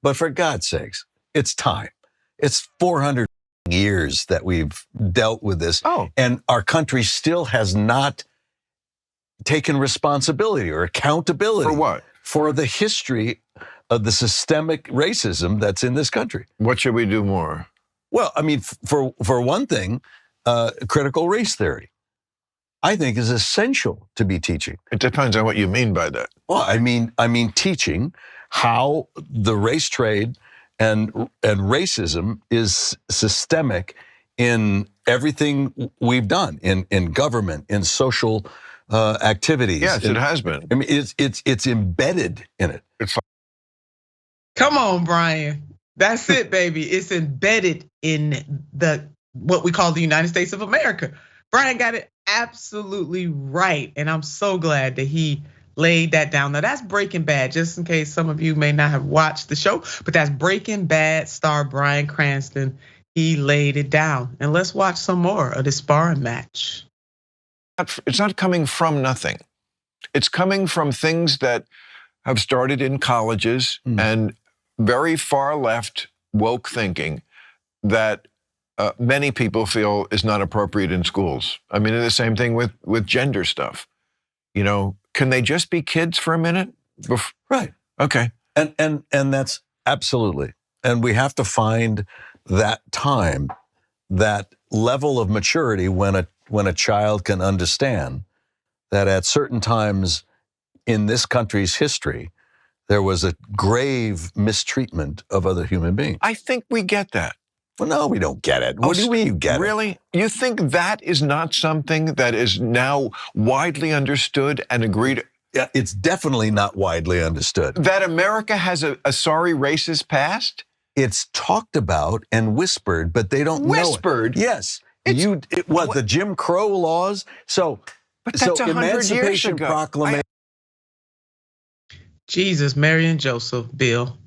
But for God's sakes, it's time. It's 400 years that we've dealt with this. And our country still has not taken responsibility or accountability. For what? For the history of the systemic racism that's in this country. What should we do more? Well, I mean, for one thing, critical race theory, I think, is essential to be teaching. It depends on what you mean by that. Well, I mean teaching how the race trade and racism is systemic in everything we've done in government, in social activities. Yes, it has been. I mean, it's embedded in it. Come on, Bryan. That's it, baby. It's embedded in what we call the United States of America. Bryan got it absolutely right, and I'm so glad that he laid that down. Now that's Breaking Bad, just in case some of you may not have watched the show, but that's Breaking Bad star Bryan Cranston. He laid it down, and let's watch some more of this sparring match. It's not coming from nothing. It's coming from things that have started in colleges and very far left woke thinking that many people feel is not appropriate in schools. I mean, the same thing with gender stuff. You know, can they just be kids for a minute? Right. Okay. And that's absolutely. And we have to find that time, that level of maturity when a child can understand that at certain times in this country's history, there was a grave mistreatment of other human beings. I think we get that. Well, no, we don't get it. What do you mean you get it? Really? You think that is not something that is now widely understood and agreed? Yeah, it's definitely not widely understood. That America has a sorry racist past? It's talked about and whispered, but they don't know it. Whispered? Yes. The Jim Crow laws? But that's 100 years ago. Proclamation. Jesus, Mary and Joseph, Bill.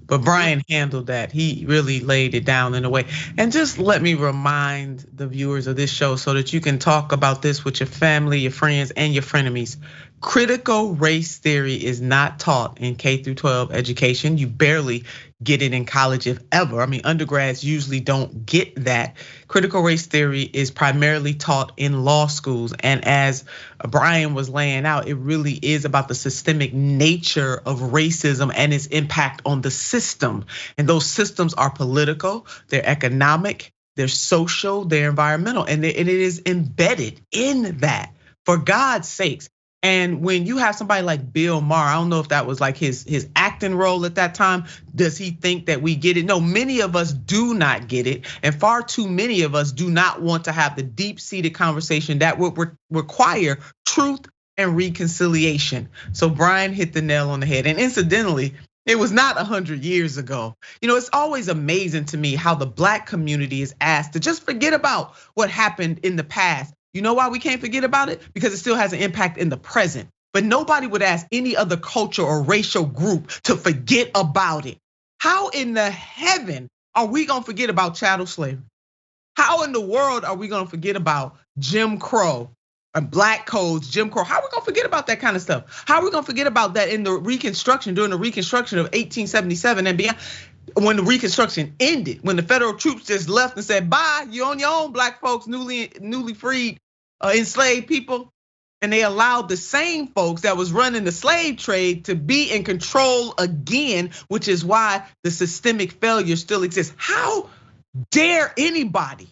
But Bryan handled that. He really laid it down in a way. And just let me remind the viewers of this show so that you can talk about this with your family, your friends, and your frenemies. Critical race theory is not taught in K through 12 education. You barely get it in college, if ever. I mean, undergrads usually don't get that. Critical race theory is primarily taught in law schools. And as Bryan was laying out, it really is about the systemic nature of racism and its impact on the system. And those systems are political, they're economic, they're social, they're environmental, and it is embedded in that, for God's sakes. And when you have somebody like Bill Maher, I don't know if that was like his acting role at that time. Does he think that we get it? No, many of us do not get it. And far too many of us do not want to have the deep-seated conversation that would require truth and reconciliation. So Bryan hit the nail on the head. And incidentally, it was not 100 years ago. You know, it's always amazing to me how the Black community is asked to just forget about what happened in the past. You know why we can't forget about it? Because it still has an impact in the present. But nobody would ask any other culture or racial group to forget about it. How in the heaven are we gonna forget about chattel slavery? How in the world are we gonna forget about Jim Crow and Black codes, Jim Crow? How are we gonna forget about that kind of stuff? How are we gonna forget about that in the Reconstruction, during the Reconstruction of 1877 and beyond? When the Reconstruction ended, when the federal troops just left and said, bye, you're on your own, Black folks, newly freed, enslaved people. And they allowed the same folks that was running the slave trade to be in control again, which is why the systemic failure still exists. How dare anybody,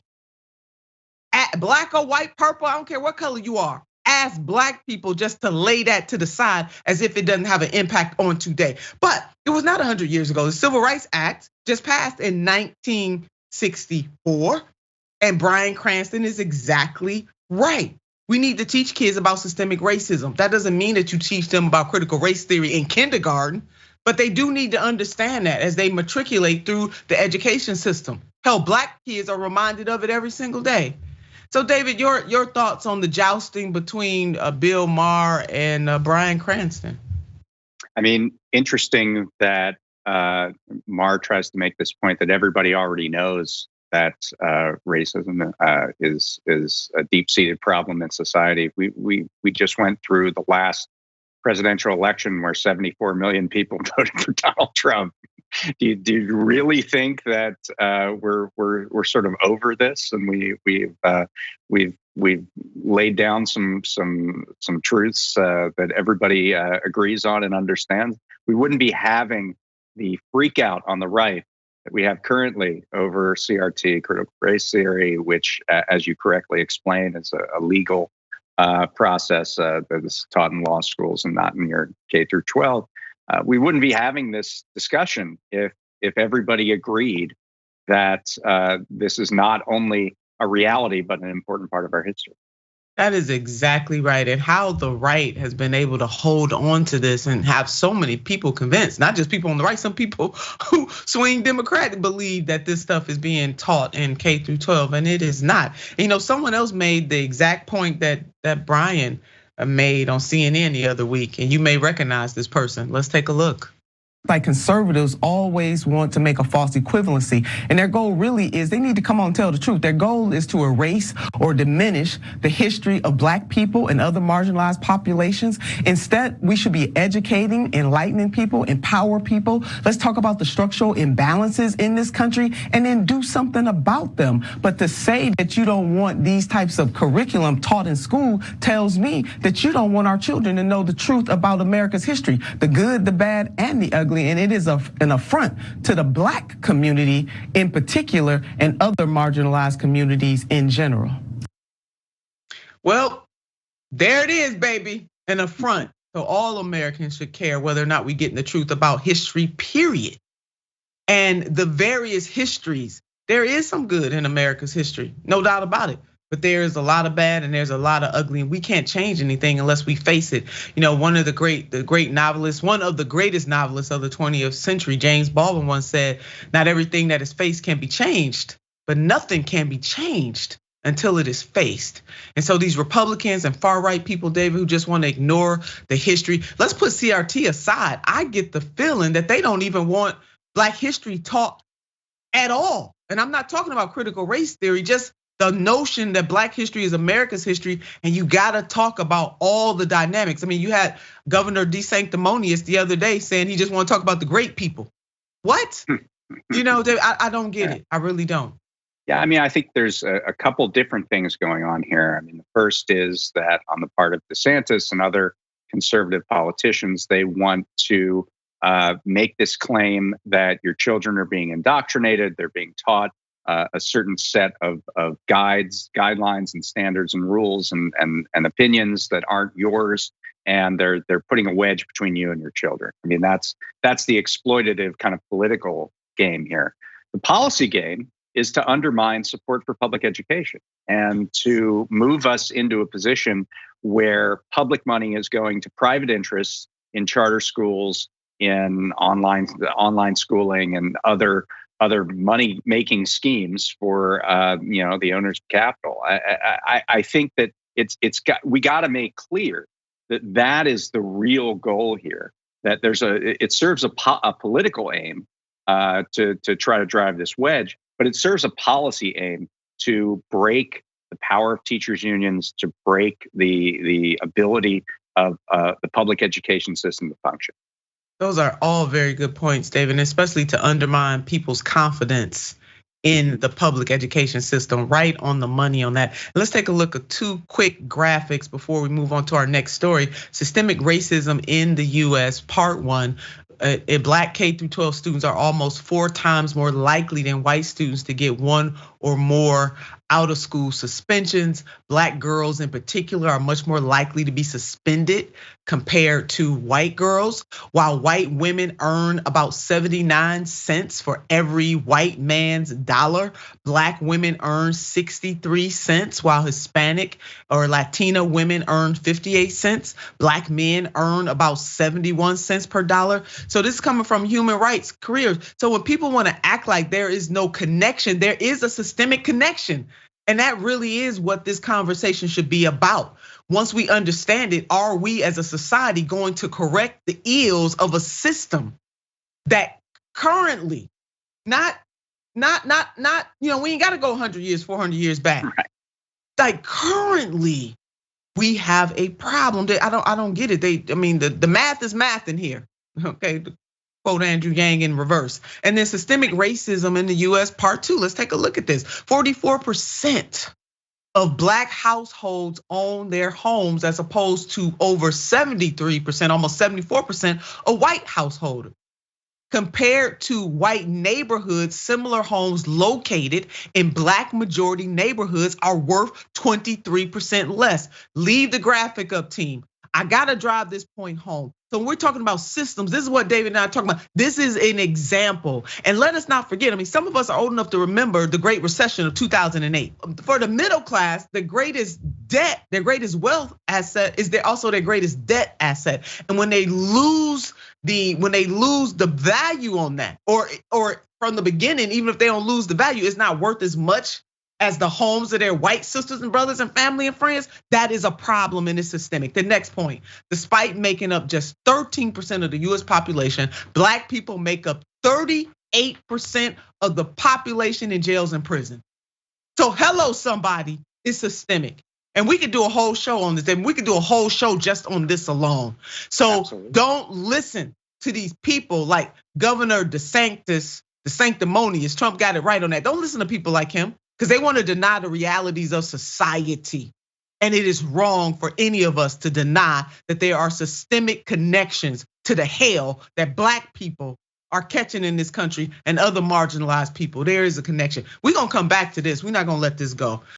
Black or white, purple, I don't care what color you are, ask Black people just to lay that to the side as if it doesn't have an impact on today. But it was not 100 years ago. The Civil Rights Act just passed in 1964, and Bryan Cranston is exactly right. We need to teach kids about systemic racism. That doesn't mean that you teach them about critical race theory in kindergarten, but they do need to understand that as they matriculate through the education system. Hell, Black kids are reminded of it every single day. So David, your thoughts on the jousting between Bill Maher and Bryan Cranston? I mean, interesting that Maher tries to make this point that everybody already knows that racism is a deep-seated problem in society. We just went through the last presidential election where 74 million people voted for Donald Trump. do you really think that we're sort of over this, and we've laid down some truths that everybody agrees on and understands? We wouldn't be having the freak out on the right that we have currently over CRT, critical race theory, which, as you correctly explained, is a legal process that is taught in law schools and not in your K through 12. We wouldn't be having this discussion if everybody agreed that this is not only a reality but an important part of our history. That is exactly right. And how the right has been able to hold on to this and have so many people convinced, not just people on the right, some people who swing Democrat believe that this stuff is being taught in K through 12, and it is not. Someone else made the exact point that Bryan made on CNN the other week, and you may recognize this person. Let's take a look. Like conservatives always want to make a false equivalency. And their goal really is they need to come on and tell the truth. Their goal is to erase or diminish the history of Black people and other marginalized populations. Instead, we should be educating, enlightening people, empower people. Let's talk about the structural imbalances in this country and then do something about them. But to say that you don't want these types of curriculum taught in school tells me that you don't want our children to know the truth about America's history, the good, the bad, and the ugly. And it is an affront to the Black community in particular and other marginalized communities in general. Well, there it is, baby, an affront. So all Americans should care whether or not we get the truth about history, period. And the various histories, there is some good in America's history, no doubt about it. But there is a lot of bad and there's a lot of ugly, and we can't change anything unless we face it. One of the great novelists, one of the greatest novelists of the 20th century, James Baldwin, once said, "Not everything that is faced can be changed, but nothing can be changed until it is faced." And so these Republicans and far right people, David, who just want to ignore the history, let's put CRT aside. I get the feeling that they don't even want Black history taught at all. And I'm not talking about critical race theory, just the notion that Black history is America's history, and you gotta talk about all the dynamics. I mean, you had Governor DeSanctimonious the other day saying he just want to talk about the great people. What? I don't get it. I really don't. Yeah, I mean, I think there's a couple different things going on here. I mean, the first is that on the part of DeSantis and other conservative politicians, they want to make this claim that your children are being indoctrinated, they're being taught a certain set of guidelines and standards and rules and opinions that aren't yours, and they're putting a wedge between you and your children. I mean, that's the exploitative kind of political game here. The policy game is to undermine support for public education and to move us into a position where public money is going to private interests in charter schools, in online schooling, and other money-making schemes for the owners of capital. I think that we got to make clear that is the real goal here. That it serves a political aim to try to drive this wedge, but it serves a policy aim to break the power of teachers' unions, to break the ability of the public education system to function. Those are all very good points, David, and especially to undermine people's confidence in the public education system. Right on the money on that. Let's take a look at two quick graphics before we move on to our next story. Systemic racism in the US, part 1. Black K through 12 students are almost 4 times more likely than white students to get 1 or more out of school suspensions. Black girls in particular are much more likely to be suspended compared to white girls. While white women earn about 79 cents for every white man's dollar, Black women earn 63 cents, while Hispanic or Latina women earn 58 cents. Black men earn about 71 cents per dollar. So this is coming from human rights careers. So when people want to act like there is no connection, there is a systemic connection. And that really is what this conversation should be about. Once we understand it, are we as a society going to correct the ills of a system that currently, we ain't got to go 100 years, 400 years back. Right. Like currently, we have a problem. I don't get it. The math is math in here. Okay, Quote Andrew Yang in reverse. And then systemic racism in the US, part 2. Let's take a look at this. 44% of Black households own their homes as opposed to over 73%, almost 74% of white households. Compared to white neighborhoods, similar homes located in Black majority neighborhoods are worth 23% less. Leave the graphic up, team. I gotta drive this point home. So when we're talking about systems, this is what David and I are talking about. This is an example. And let us not forget, I mean, some of us are old enough to remember the Great Recession of 2008. For the middle class, the greatest debt, their greatest wealth asset is also their greatest debt asset. And when they lose the value on that, or from the beginning, even if they don't lose the value, it's not worth as much as the homes of their white sisters and brothers and family and friends. That is a problem and it's systemic. The next point, despite making up just 13% of the US population, Black people make up 38% of the population in jails and prison. So hello, somebody, it's systemic. And we could do a whole show on this, and we could do a whole show just on this alone. So absolutely. Don't listen to these people like Governor DeSantis, the sanctimonious. Trump got it right on that. Don't listen to people like him, because they want to deny the realities of society. And it is wrong for any of us to deny that there are systemic connections to the hell that Black people are catching in this country and other marginalized people. There is a connection. We're gonna come back to this. We're not gonna let this go.